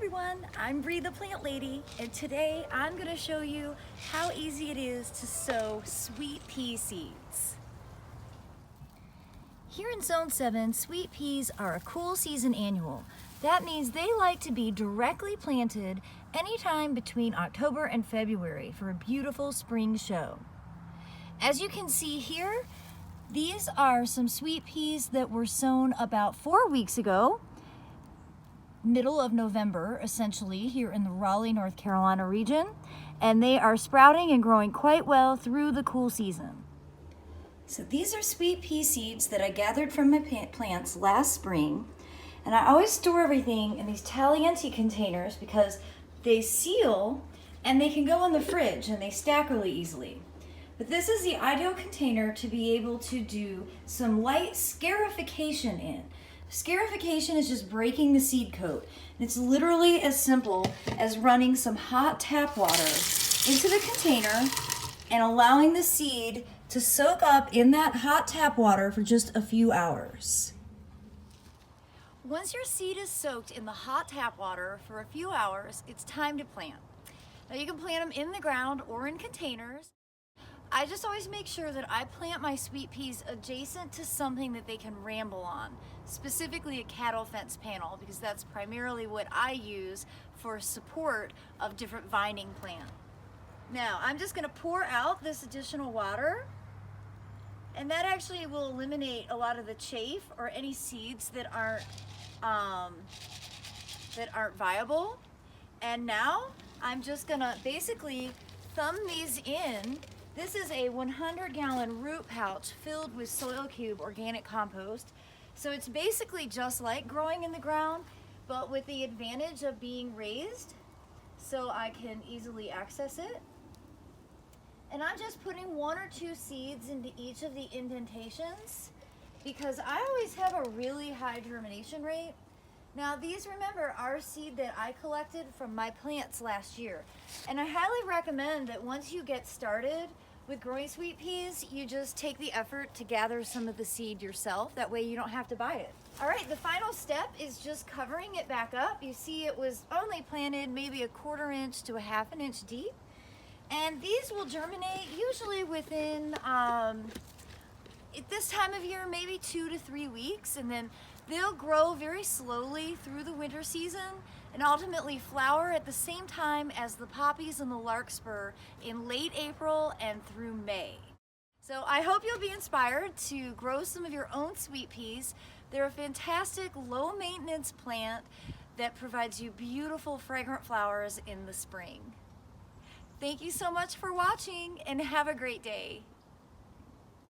everyone, I'm Bree the Plant Lady, and today I'm going to show you how easy it is to sow sweet pea seeds. Here in Zone 7, sweet peas are a cool season annual. That means they like to be directly planted anytime between October and February for a beautiful spring show. As you can see here, these are some sweet peas that were sown about 4 weeks ago. Middle of November, essentially, here in the Raleigh, North Carolina region, and they are sprouting and growing quite well through the cool season. So these are sweet pea seeds that I gathered from my plants last spring, and I always store everything in these Tagliente containers because they seal and they can go in the fridge and they stack really easily. But this is the ideal container to be able to do some light scarification in. Scarification is just breaking the seed coat. And it's literally as simple as running some hot tap water into the container and allowing the seed to soak up in that hot tap water for just a few hours. Once your seed is soaked in the hot tap water for a few hours, it's time to plant. Now you can plant them in the ground or in containers. I just always make sure that I plant my sweet peas adjacent to something that they can ramble on, specifically a cattle fence panel, because that's primarily what I use for support of different vining plant. Now, I'm just gonna pour out this additional water, and that actually will eliminate a lot of the chaff or any seeds that aren't viable. And now, I'm just gonna basically thumb these in. This is a 100-gallon root pouch filled with Soil Cube organic compost. So it's basically just like growing in the ground, but with the advantage of being raised, so I can easily access it. And I'm just putting 1 or 2 seeds into each of the indentations because I always have a really high germination rate. Now these, remember, are seed that I collected from my plants last year. And I highly recommend that once you get started with growing sweet peas, you just take the effort to gather some of the seed yourself. That way you don't have to buy it. All right, the final step is just covering it back up. You see it was only planted maybe a 1/4 inch to a 1/2 inch deep. And these will germinate usually within, at this time of year, maybe 2 to 3 weeks, and then they'll grow very slowly through the winter season and ultimately flower at the same time as the poppies and the larkspur in late April and through May. So I hope you'll be inspired to grow some of your own sweet peas. They're a fantastic low maintenance plant that provides you beautiful fragrant flowers in the spring. Thank you so much for watching and have a great day.